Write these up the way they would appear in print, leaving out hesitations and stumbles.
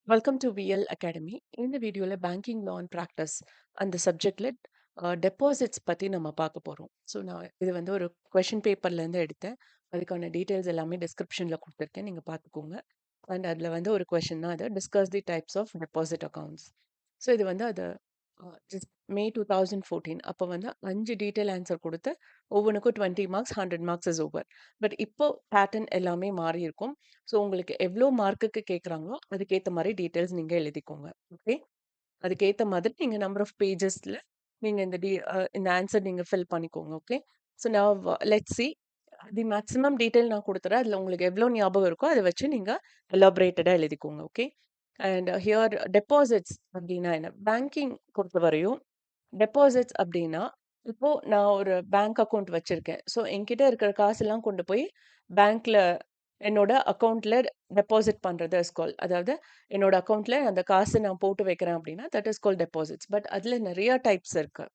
Welcome to VL academy. இந்த வீடியோல banking law and practice அந்த சப்ஜெக்ட்ல டெபாசிட்ஸ் பத்தி நம்ம பார்க்க போறோம். ஸோ நான் இது வந்து ஒரு கொஷின் பேப்பர்ல இருந்து எடுத்தேன். அதுக்கான டீடைல்ஸ் எல்லாமே டிஸ்கிரிப்ஷன்ல கொடுத்துருக்கேன். நீங்க பார்த்துக்கோங்க. அண்ட் அதுல வந்து ஒரு கொஷின் தான் அது discuss the types of deposit accounts. So இது வந்து அது மே 2014 அப்போ வந்து 5 டீடைல் ஆன்சர் கொடுத்து ஒவ்வொன்றுக்கும் 20 marks 100 marks is over. But இப்போ பேட்டர்ன் எல்லாமே மாறி இருக்கும். ஸோ உங்களுக்கு எவ்வளோ மார்க்குக்கு கேட்குறாங்களோ அதுக்கேற்ற மாதிரி டீட்டெயில்ஸ் நீங்கள் எழுதிக்கோங்க. ஓகே, அதுக்கேற்ற மாதிரி நீங்கள் நம்பர் ஆஃப் பேஜஸில் நீங்கள் இந்த ஆன்சர் நீங்கள் ஃபில் பண்ணிக்கோங்க. ஓகே, ஸோ நான் let's see the maximum detail நான் கொடுத்துறேன். அதில் உங்களுக்கு எவ்வளோ ஞாபகம் இருக்கோ அதை வச்சு நீங்கள் எலாபரேட்டடாக எழுதிக்கோங்க. ஓகே, அண்ட் ஹியர் டெபாசிட்ஸ் அப்படின்னா என்ன? பேங்கிங் பொறுத்தவரையும் டெபாசிட்ஸ் அப்படின்னா இப்போ நான் ஒரு பேங்க் அக்கவுண்ட் வச்சிருக்கேன். ஸோ என்கிட்ட இருக்கிற காசெல்லாம் கொண்டு போய் பேங்க்ல என்னோட அக்கவுண்ட்ல டெபாசிட் பண்றது இஸ் கால். அதாவது என்னோட அக்கவுண்ட்ல அந்த காசு நான் போட்டு வைக்கிறேன் அப்படின்னா that is call deposits. But அதுல நிறைய டைப்ஸ் இருக்கு.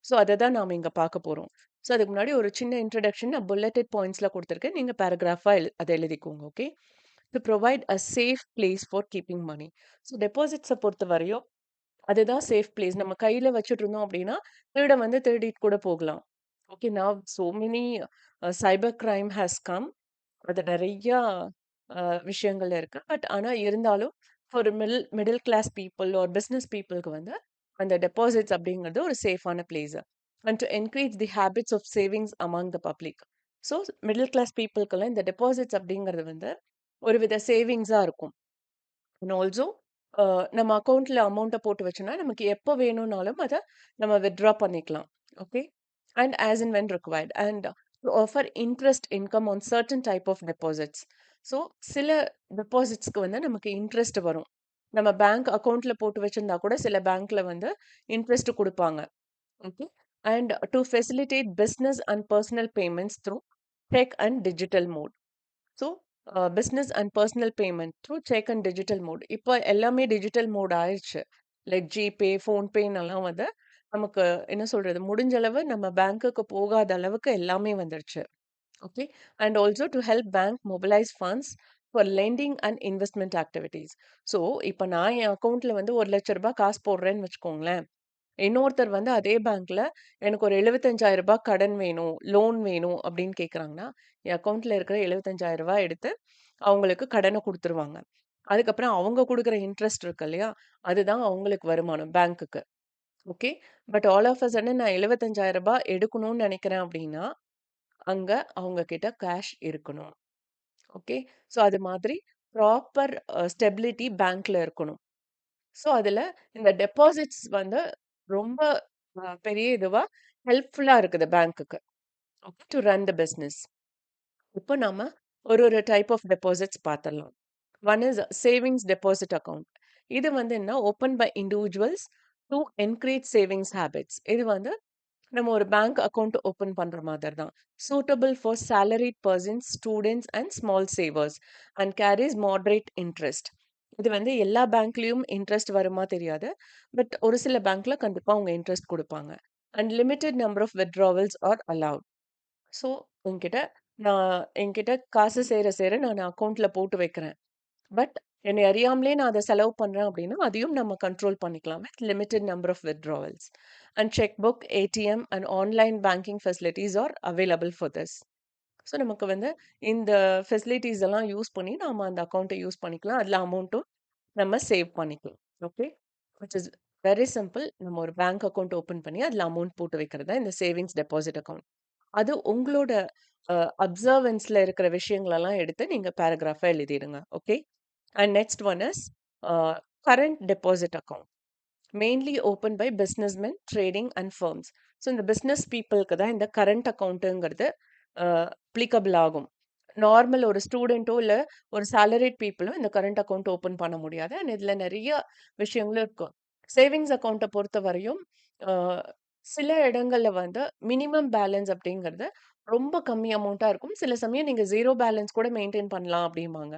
ஸோ அதை தான் நாம இங்க பார்க்க போறோம். ஸோ அதுக்கு முன்னாடி ஒரு சின்ன இன்ட்ரடக்ஷன் நான் புல்லெட்டட் பாயிண்ட்ஸ்ல கொடுத்துருக்கேன். நீங்க பேராகிராஃபா அதை எழுதிக்கோங்க. Okay, to provide a safe place for keeping money. So டெபாசிட்ஸை பொறுத்த வரையும் அதுதான் சேஃப் பிளேஸ். நம்ம கையில வச்சுட்டு இருந்தோம் அப்படின்னா, திருடன் வந்து திருடிட்டு கூட போகலாம். Okay, now so many cyber crime has come. அது நெறையா விஷயங்கள் இருக்கு. பட் ஆனா இருந்தாலும் ஒரு middle class people or business பீப்பிள்க்கு வந்து அந்த டெபாசிட்ஸ் அப்படிங்கிறது ஒரு சேஃபான place. And to encourage the habits of savings among the public. So middle class பீப்புளுக்கெல்லாம் இந்த டெபாசிட்ஸ் அப்படிங்கிறது வந்து ஒரு வித சேவிங்ஸா இருக்கும். அண்ட் ஆல்சோ நம்ம அக்கவுண்ட்ல அமௌண்ட்டை போட்டு வச்சோம்னா நமக்கு எப்போ வேணும்னாலும் அதை நம்ம வித்ட்ரா பண்ணிக்கலாம். Okay, and as in when required and to offer interest income on certain type of deposits. So சில டெபாசிட்ஸ்க்கு வந்து நமக்கு இன்ட்ரெஸ்ட் வரும். நம்ம பேங்க் அக்கவுண்ட்ல போட்டு வச்சிருந்தா கூட சில பேங்க்ல வந்து இன்ட்ரெஸ்ட் கொடுப்பாங்க. Okay, and to facilitate business and personal payments through cheque and digital mode. So business and personal payment through cheque and digital mode. இப்போ எல்லாமே டிஜிட்டல் மோட் ஆயிடுச்சு. லைக் ஜிபே, ஃபோன்பேன்னெல்லாம் வந்து நமக்கு என்ன சொல்றது, முடிஞ்ச அளவு நம்ம பேங்க்குக்கு போகாத அளவுக்கு எல்லாமே வந்துருச்சு. Okay, and also to help bank mobilise funds for lending and investment activities. So இப்போ நான் என் அக்கௌண்ட்ல வந்து ₹1,00,000 காசு போடுறேன்னு வச்சுக்கோங்களேன். இன்னொருத்தர் வந்து அதே பேங்க்ல எனக்கு ஒரு ₹75,000 கடன் வேணும், லோன் வேணும் அப்படின்னு கேட்குறாங்கன்னா, என் அக்கவுண்ட்ல இருக்கிற ₹75,000 எடுத்து அவங்களுக்கு கடன குடுத்துருவாங்க. அதுக்கப்புறம் அவங்க குடுக்குற இன்ட்ரெஸ்ட் இருக்கு இல்லையா? அதுதான் அவங்களுக்கு வருமானம் பேங்க்குக்கு. Okay. But all of a sudden நான் ₹75,000 எடுக்கணும்னு நெனைக்கிறேன் அப்படின்னா, அங்க அவங்க கிட்ட கேஷ் இருக்கணும். ஓகே. ஸோ அது மாதிரி ப்ராப்பர் ஸ்டெபிலிட்டி பேங்க்ல இருக்கணும். ஸோ அதுல இந்த டெபாசிட்ஸ் வந்து ரொம்ப பெரிய இதுவா ஹெல்ப்ஃபுல்லா இருக்குது பேங்க்குக்கு. Okay, to run the business. இப்போ நாம ஒரு ஒரு டைப் ஆஃப் டெபாசிட்ஸ் பார்த்துடலாம். One is savings deposit account. இது வந்து என்ன, open by individuals to encourage savings habits. இது வந்து நம்ம ஒரு பேங்க் அக்கவுண்ட் ஓப்பன் பண்ற மாதிரி தான். Suitable for salaried persons, students and small savers and carries moderate interest. இது வந்து எல்லா பேங்க்லயும் இன்ட்ரெஸ்ட் வருமா தெரியாது. பட் ஒரு சில பேங்க்ல கண்டிப்பா அவங்க இன்ட்ரெஸ்ட் குடுப்பாங்க. And limited number of withdrawals are allowed. So என்கிட்ட என்கிட்ட காசு சேர நான் அக்கவுண்ட்ல போட்டு வைக்கிறேன். பட் என்னை அறியாமலே நான் அத செலவு பண்றேன் அப்படின்னா, அதையும் நம்ம கண்ட்ரோல் பண்ணிக்கலாம் with limited number of withdrawals. And cheque book, ATM and online banking facilities are available for this. So நமக்கு வந்து இந்த ஃபெசிலிட்டீஸ் எல்லாம் யூஸ் பண்ணி நாம அந்த அக்கவுண்ட்ட யூஸ் பண்ணிக்கலாம். அதுல அமௌண்ட்டும் நம்ம சேவ் பண்ணிக்கலாம். Okay, which is very simple. நம்ம ஒரு பேங்க் அக்கவுண்ட் ஓப்பன் பண்ணி அதுல அமௌண்ட் போட்டு வைக்கிறது தான் இந்த சேவிங்ஸ் டெபாசிட் அக்கவுண்ட். அது உங்களோட அப்சர்வன்ஸ்ல இருக்கிற விஷயங்களெல்லாம் எடுத்து நீங்க பேராகிராஃபா எழுதிடுங்க. Okay, and next one is current deposit account. Mainly open by businessmen, trading and firms. So இந்த பிஸ்னஸ் பீப்புளுக்கு தான் இந்த கரண்ட் அக்கவுண்ட்டுங்கிறது அப்ளிகபிள் ஆகும். நார்மல் ஒரு ஸ்டூடெண்ட்டோ இல்ல ஒரு சேலரிட் பீப்புளும் இந்த கரண்ட் அக்கவுண்ட் ஓப்பன் பண்ண முடியாது. அண்ட் இதுல நிறைய விஷயங்களும் இருக்கும். சேவிங்ஸ் அக்கவுண்ட்ட பொறுத்தவரையும் அ சில இடங்கள்ல வந்து மினிமம் பேலன்ஸ் அப்படிங்கிறது ரொம்ப கம்மி அமௌண்ட்டா இருக்கும். சில சமயம் நீங்க 0 பேலன்ஸ் கூட மெயின்டெயின் பண்ணலாம் அப்படிம்பாங்க.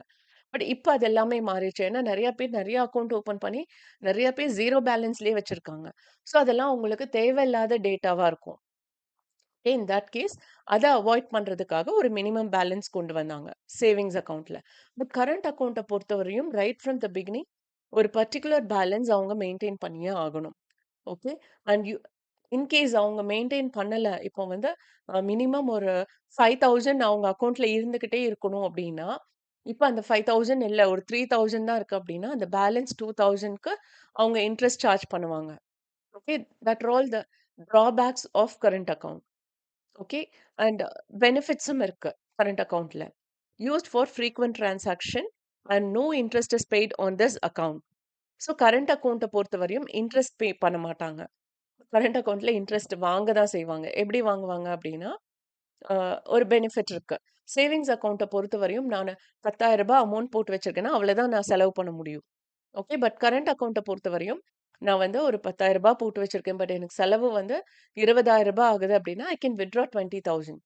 பட் இப்ப அது எல்லாமே மாறிடுச்சு. ஏன்னா நெறைய பேர் நெறைய அக்கவுண்ட் ஓப்பன் பண்ணி நெறைய பேர் 0 பேலன்ஸ்லயே வச்சிருக்காங்க. ஸோ அதெல்லாம் உங்களுக்கு தேவையில்லாத டேட்டாவா இருக்கும். இன் தட் கேஸ் அத அவாய்ட் பண்றதுக்காக ஒரு மினிமம் பேலன்ஸ் கொண்டு வந்தாங்க சேவிங்ஸ் அக்கவுண்ட்ல. பட் கரண்ட் அக்கவுண்ட்ட பொறுத்தவரையும் ரைட் ஃப்ரம் த பிகினிங் ஒரு பர்ட்டிகுலர் பேலன்ஸ் அவங்க மெயின்டெயின் பண்ணியே ஆகணும். ஓகே. அண்ட் இன்கேஸ் அவங்க மெயின்டெயின் பண்ணல, இப்போ வந்து மினிமம் ஒரு 5,000 அவங்க அக்கவுண்ட்ல இருந்துகிட்டே இருக்கணும் அப்படின்னா, இப்ப அந்த 5,000 இல்ல ஒரு 3,000 தான் இருக்கு அப்படின்னா, அந்த பேலன்ஸ் 2,000க்கு அவங்க இன்ட்ரெஸ்ட் சார்ஜ் பண்ணுவாங்க. Okay. That are all the drawbacks of current account. Okay. And பெனிஃபிட்ஸும் இருக்கு கரண்ட் அக்கவுண்ட்ல. Used for frequent transaction and no interest is paid on this account. So current அக்கவுண்ட்ட பொறுத்தவரையும் இன்ட்ரெஸ்ட் பே பண்ண மாட்டாங்க. கரண்ட் அக்கவுண்ட்ல இன்ட்ரெஸ்ட் வாங்க தான் செய்வாங்க. எப்படி வாங்குவாங்க அப்படின்னா, அ ஒரு பெனிஃபிட் இருக்கு. சேவிங்ஸ் அக்கவுண்ட்ட பொறுத்தவரையும் நானு ரூ. 10,000 அமௌண்ட் போட்டு வச்சிருக்கேன்னா, அவ்வளதான் நான் செலவு பண்ண முடியும். ஓகே. பட் கரண்ட் அக்கவுண்ட்ட பொறுத்தவரையும், நான் வந்து ஒரு ரூ. 10,000 போட்டு வச்சிருக்கேன். பட் எனக்கு செலவு வந்து ரூ. 20,000 ஆகுது அப்படின்னா, ஐ கேன் வித்ட்ரா 20,000.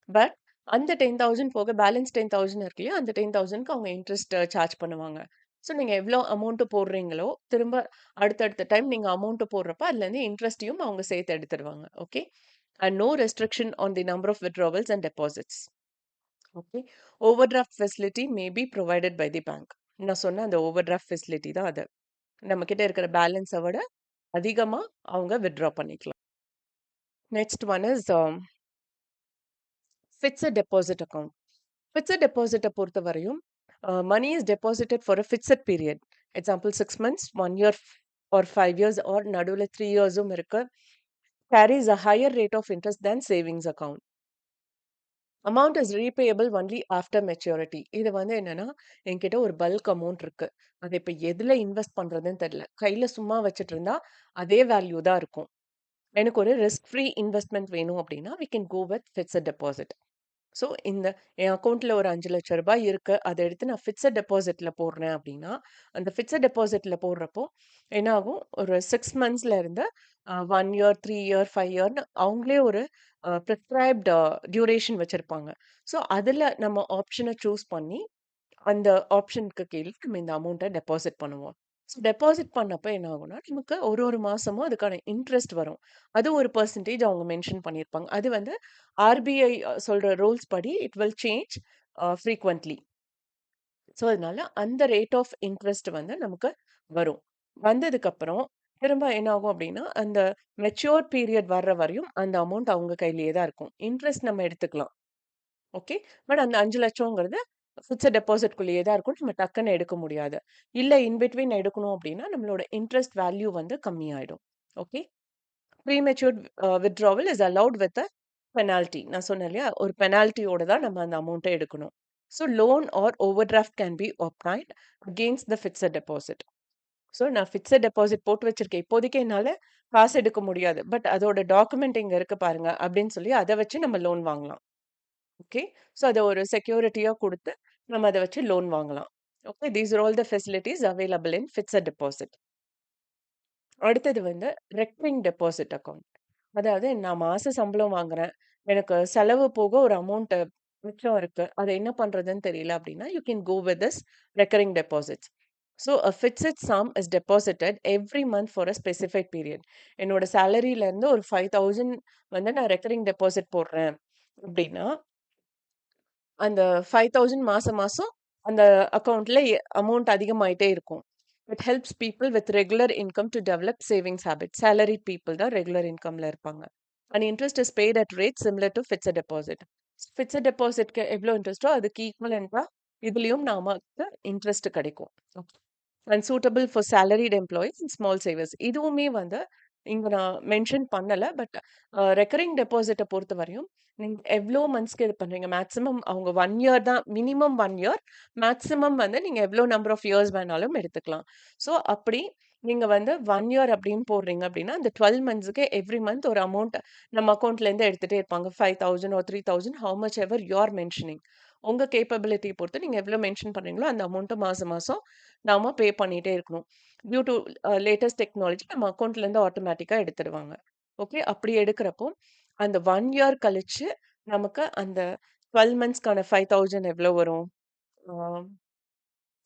பட் அந்த 10,000 போக பேலன்ஸ் 10,000 இருக்கு இல்லையா? அந்த 10,000க்கு அவங்க இன்ட்ரெஸ்ட் சார்ஜ் பண்ணுவாங்க. ஸோ நீங்க எவ்வளோ அமௌண்ட் போடுறீங்களோ, திரும்ப அடுத்தடுத்த டைம் நீங்க அமௌண்ட் போடுறப்ப, அதுலேருந்து இன்ட்ரெஸ்ட்டையும் அவங்க சேர்த்து எடுத்துருவாங்க. Okay. And no restriction on the number of withdrawals and deposits. Okay. Overdraft facility may be provided by the bank. நான் சொன்ன அந்த ஓவர்டிராஃப்ட் ஃபெசிலிட்டி தான் அது. நம்ம கிட்ட இருக்கிற பேலன்ஸ விட அதிகமா அவங்க வித்ட்ரா பண்ணிக்கலாம். Next one is fixed deposit account. Fixed டெபாசிட்ட பொறுத்தவரையும், money is deposited for a fixed period. Example 6 months, 1 year or 5 years or நடுவுல 3 இயர்ஸும் இருக்கு. Carries a higher rate of interest than savings account. Amount is repayable only after maturity. இது வந்து என்னன்னா, என்கிட்ட ஒரு பல்க் அமௌண்ட் இருக்கு. அத இப்ப எதுல இன்வெஸ்ட் பண்றதுன்னு தெரியல. கையில சும்மா வச்சுட்டு இருந்தா, அதே வேல்யூ தான் இருக்கும். எனக்கு ஒரு ரிஸ்க் ஃப்ரீ இன்வெஸ்ட்மென்ட் வேணும் அப்படின்னா, we can go with fixed deposit. So, என் அக்கவுண்ட்ல ஒரு ரூ. 5,00,000 இருக்கு. அத எடுத்து நான் ஃபிக்ஸட் டெபாசிட்ல போடுறேன் அப்படின்னா, அந்த ஃபிக்ஸட் டெபாசிட்ல போடுறப்போ என்ன ஆகும்? ஒரு 6 மந்த்ஸ்ல இருந்து 1 இயர், 3 இயர், 5 இயர்ன்னு அவங்களே ஒரு பிரிஸ்கிரைப்ட் டியூரேஷன் வச்சிருப்பாங்க. ஸோ, அதுல நம்ம ஆப்ஷன சூஸ் பண்ணி அந்த ஆப்ஷனுக்கு கீழ நம்ம இந்த அமௌண்ட்ட டெபாசிட் பண்ணுவோம். ஸோ டெபாசிட் பண்ணப்ப என்ன ஆகும்னா, நமக்கு ஒரு ஒரு மாசமும் அதுக்கான இன்ட்ரெஸ்ட் வரும். அது ஒரு பெர்சன்டேஜ் அவங்க மென்ஷன் பண்ணியிருப்பாங்க. அது வந்து ஆர்பிஐ சொல்ற ரூல்ஸ் படி it will change frequently. So அதனால அந்த ரேட் ஆஃப் இன்ட்ரெஸ்ட் வந்து நமக்கு வரும். வந்ததுக்கப்புறம் திரும்ப என்ன ஆகும் அப்டின்னா, அந்த மெச்சூர் பீரியட் வர்ற வரையும் அந்த அமௌண்ட் அவங்க கையிலேயே தான் இருக்கும். இன்ட்ரெஸ்ட் நம்ம எடுத்துக்கலாம். ஓகே. பட் அந்த 5,00,000ங்கிறது ஃபிக்ஸட் டெபாசிட்குள்ளேயே தான் இருக்கும். நம்ம டக்குன்னு எடுக்க முடியாது. இல்ல இன் பிட்வீன் எடுக்கணும் அப்டின்னா, நம்மளோட இன்ட்ரெஸ்ட் வேல்யூ வந்து கம்மியாயிடும். Okay. Premature withdrawal is allowed with a penalty. நான் சொன்னேன் இல்லையா? ஒரு பெனால்டியோட தான் நம்ம அந்த அமௌண்ட்ட எடுக்கணும். So loan or over draft can be obtained against the fixed deposit. So நான் ஃபிக்ஸட் டெபாசிட் போட்டு வச்சிருக்கேன். இப்போதைக்கு என்னால காசு எடுக்க முடியாது. பட் அதோட டாக்குமெண்ட் இங்க இருக்கு பாருங்க அப்டின்னு சொல்லி அத வச்சு நம்ம லோன் வாங்கலாம். ஓகே. ஸோ அத ஒரு செக்யூரிட்டியா குடுத்து, நம்ம அத வச்சு லோன் வாங்கலாம். Okay. These are all the facilities available in fixed deposit. அடுத்தது வந்து ரெக்கரிங் டெபாசிட் அக்கவுண்ட். அதாவது நான் மாச சம்பளம் வாங்குறேன். எனக்கு செலவு போக ஒரு அமௌண்ட் மிச்சம் இருக்கு. அத என்ன பண்றதுன்னு தெரியல அப்டின்னா, you can go with this recurring deposits. So a fixed sum is deposited every month for a specified period. என்னோட சேலரில இருந்து ஒரு 5,000 வந்து நான் ரெக்கரிங் டெபாசிட் போடுறேன் அப்டின்னா, அந்த 5,000 மாசம் மாசம் அந்த அக்கவுண்ட்ல அமௌண்ட் அதிகமாயிட்டே இருக்கும். It helps people with regular income to develop savings habit. Salaried people தான் ரெகுலர் இன்கம்ல இருப்பாங்க. And interest is paid at rate similar to fixed deposit. Fixed டெபாசிட்க்கு எவ்வளோ இன்ட்ரெஸ்ட்டோ அதுக்கு ஈக்குவலன்ட்டா இதுலயும் நமக்கு இன்ட்ரெஸ்ட் கிடைக்கும். And suitable for salaried employees and small savers. இதுவுமே வந்து இங்க நான் மென்ஷன் பண்ணல. பட் ரெக்கரிங் டெபாசிட்ட பொறுத்தவரையும், நீங்க எவ்ளோ மந்த்ஸ்க்கு இது பண்றீங்க? மேக்ஸிமம் அவங்க 1 இயர் தான் மினிமம் 1 இயர். மேக்ஸிமம் வந்து நீங்க எவ்ளோ நம்பர் ஆஃப் இயர்ஸ் வேணாலும் எடுத்துக்கலாம். ஸோ அப்படி நீங்க வந்து 1 இயர் அப்படின்னு போடுறீங்க அப்படின்னா, அந்த 12 மந்த்ஸ்க்கு எவ்ரி மந்த் ஒரு அமௌண்ட் நம்ம அக்கவுண்ட்லேருந்து எடுத்துட்டே இருப்பாங்க. 5,000 or 3,000 how much ever you are mentioning. உங்க கேப்பபிலிட்டிய பொறுத்து நீங்க எவ்ளோ மென்ஷன் பண்றீங்களோ, அந்த அமௌண்ட்ட மாசம் மாசம் நாம பே பண்ணிட்டே இருக்கணும். டியூ டூ லேட்டஸ்ட் டெக்னாலஜி நம்ம அக்கவுண்ட்லேருந்து ஆட்டோமேட்டிக்கா எடுத்துருவாங்க. ஓகே. அப்படி எடுக்கிறப்போ, அந்த 1 இயர் கழிச்சு நமக்கு அந்த 12 மந்த்ஸ்க்கான 5,000 எவ்வளோ வரும்? ஆ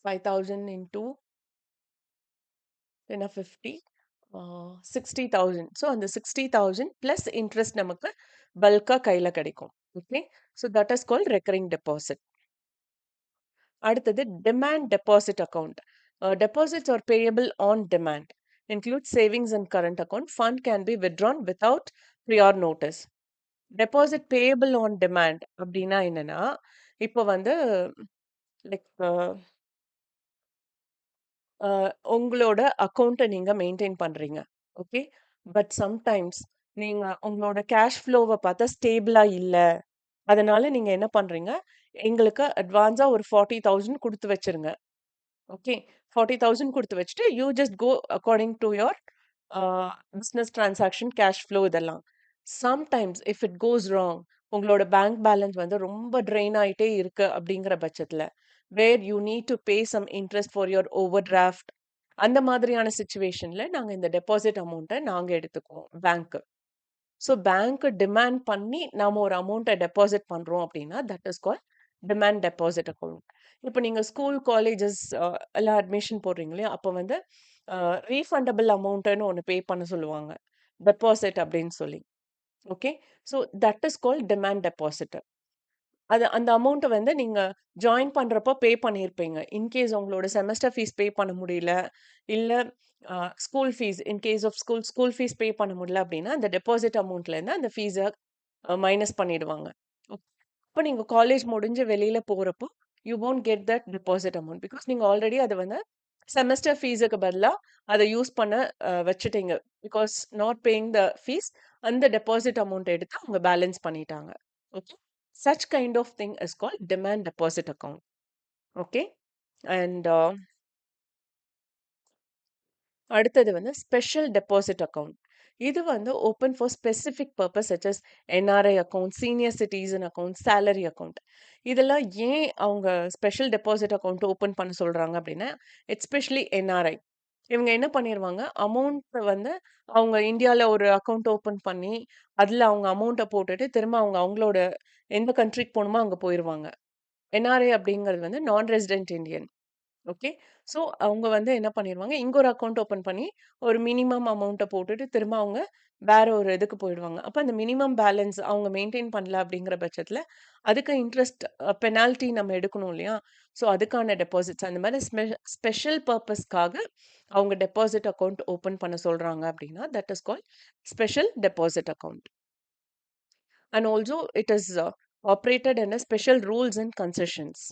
5,000 இன்டூ 50 ஆ 60,000. ஸோ அந்த 60,000 பிளஸ் இன்ட்ரெஸ்ட் நமக்கு பல்க்கா கையில கிடைக்கும். Okay. So that is called recurring deposit. அடுத்தது demand deposit account. Deposits are payable on demand. Includes savings and current account. Fund can be withdrawn without prior notice. Deposit payable on demand அப்படின்னா என்னன்னா, இப்போ வந்து like உங்களோட அக்கவுண்ட்ட நீங்க maintain பண்றீங்க. Okay. But sometimes நீங்க உங்களோட கேஷ் ஃப்ளோவ பார்த்தா ஸ்டேபிளா இல்ல. அதனால நீங்க என்ன பண்றீங்க, எங்களுக்கு அட்வான்ஸா ஒரு 40,000 குடுத்து வச்சுருங்க. ஓகே. 40,000 குடுத்து வச்சுட்டு, you just go according to your uh business transaction, cash flow இதெல்லாம். Sometimes if it goes wrong, உங்களோட பேங்க் பேலன்ஸ் வந்து ரொம்ப ட்ரெயின் ஆயிட்டே இருக்கு அப்படிங்கிற பட்சத்துல, where you need to pay some interest for your overdraft. அந்த மாதிரியான சிச்சுவேஷன்ல நாங்க இந்த டெபாசிட் அமௌண்ட்ட நாங்க எடுத்துக்குவோம் பேங்க். ஸோ பேங்க் டிமாண்ட் பண்ணி நாம ஒரு அமௌண்ட்ட டெபாசிட் பண்றோம் அப்படின்னா, that is called demand deposit account. இப்ப நீங்க ஸ்கூல், காலேஜஸ் எல்லாம் அட்மிஷன் போடுறீங்க இல்லையா? அப்ப வந்து ரீஃபண்டபிள் அமௌண்ட்ன்னு ஒண்ணு பே பண்ண சொல்லுவாங்க. டெபாசிட் அப்படின்னு சொல்லி. Okay. So that is called demand deposit. அது அந்த அமௌண்ட்ட வந்து நீங்க ஜாயின் பண்றப்போ பே பண்ணியிருப்பீங்க. இன்கேஸ் உங்களோட செமஸ்டர் ஃபீஸ் பே பண்ண முடியல, இல்ல school fees in case of school fees pay பண்ண முடியல அப்டின்னா, அந்த டெபாசிட் அமௌண்ட்லேருந்து அந்த ஃபீஸ மைனஸ் பண்ணிடுவாங்க. அப்ப நீங்க காலேஜ் முடிஞ்சு வெளியில போறப்போ, you won't get that deposit amount. Because நீங்க ஆல்ரெடி அத வந்து செமஸ்டர் ஃபீஸுக்கு பதிலா அத யூஸ் பண்ண வச்சுட்டீங்க. Because not paying the fees அந்த டெபாசிட் அமௌண்ட் எடுத்து அவங்க பேலன்ஸ் பண்ணிட்டாங்க. Okay. Such kind of thing is called demand deposit account. Okay. And அடுத்தது வந்து ஸ்பெஷல் டெபாசிட் அக்கவுண்ட். இது வந்து open for specific purpose such as NRI account, senior citizen account, salary account. இதெல்லாம் ஏன் அவங்க ஸ்பெஷல் டெபாசிட் அக்கவுண்ட் ஓப்பன் பண்ண சொல்றாங்க அப்படின்னா, எஸ்பெஷலி என்ஆர்ஐ. இவங்க என்ன பண்ணிருவாங்க, அமௌண்ட் வந்து அவங்க இந்தியால ஒரு அக்கவுண்ட் ஓப்பன் பண்ணி, அதுல அவங்க அமௌண்ட்ட போட்டுட்டு, திரும்ப அவங்க அவங்களோட எந்த கண்ட்ரிக்கு போணுமோ அங்க போயிருவாங்க. என்ஆர்ஐ அப்படிங்கிறது வந்து நான் ரெசிடென்ட் இந்தியன். ஓகே. ஸோ அவங்க வந்து என்ன பண்ணிருவாங்க, இங்க ஒரு அக்கவுண்ட் ஓப்பன் பண்ணி, ஒரு மினிமம் அமௌண்ட்ட போட்டுட்டு, திரும்ப அவங்க வேற ஒரு இதுக்கு போயிடுவாங்க. அப்ப அந்த மினிமம் பேலன்ஸ் அவங்க மெயின்டெயின் பண்ணல அப்படிங்கிற பட்சத்துல, அதுக்கு இன்ட்ரெஸ்ட் பெனால்டி நம்ம எடுக்கணும் இல்லையா? ஸோ அதுக்கான டெபாசிட்ஸ் அந்த மாரி ஸ்பெஷல் பர்ப்பஸ்க்காக அவங்க டெபாசிட் அக்கவுண்ட் ஓப்பன் பண்ண சொல்றாங்க அப்படின்னா, that is called special deposit account. And also it is operated under special rules and concessions.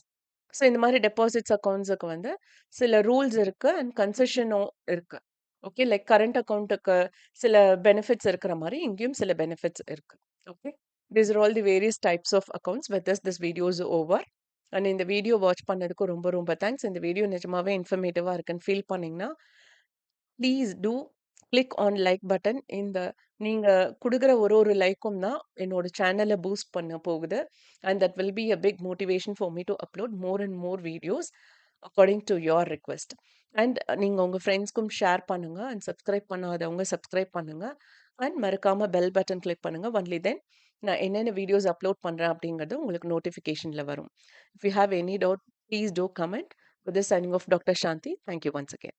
So இந்த மாரி டெபாசிட்ஸ் அக்கவுண்ட்ஸுக்கு வந்து சில ரூல்ஸ் இருக்கு அண்ட் கன்செஷனும் இருக்கு. ஓகே. லைக் கரண்ட் அக்கவுண்ட்டுக்கு சில பெனிஃபிட்ஸ் இருக்கிற மாரி, இங்கேயும் சில பெனிஃபிட்ஸ் இருக்கு. Okay. These are all the various types of accounts. With this video is over. And இந்த வீடியோ வாட்ச் பண்ணதுக்கு ரொம்ப ரொம்ப தேங்க்ஸ். இந்த வீடியோ நிஜமாவே இன்ஃபர்மேட்டிவா இருக்குன்னு ஃபீல் பண்ணீங்கன்னா, please do click on like button. இந்த நீங்க குடுக்குற ஒரு லைக்கும் தான் என்னோட சேனல பூஸ்ட் பண்ண போகுது. And that will be a big motivation for me to upload more and more videos according to your request. And நீங்க உங்க ஃப்ரெண்ட்ஸ்க்கும் ஷேர் பண்ணுங்க. அண்ட் சப்ஸ்கிரைப் பண்ணாதவங்க சப்ஸ்கிரைப் பண்ணுங்க. அண்ட் மறக்காம பெல் பட்டன் கிளிக் பண்ணுங்க. ஒன்லி தென் நான் என்னென்ன வீடியோஸ் அப்லோட் பண்றேன் அப்படிங்கிறது உங்களுக்கு நோட்டிஃபிகேஷன்ல வரும். If you have any doubt, please do comment. With this signing off, Dr. Shanti. Thank you once again.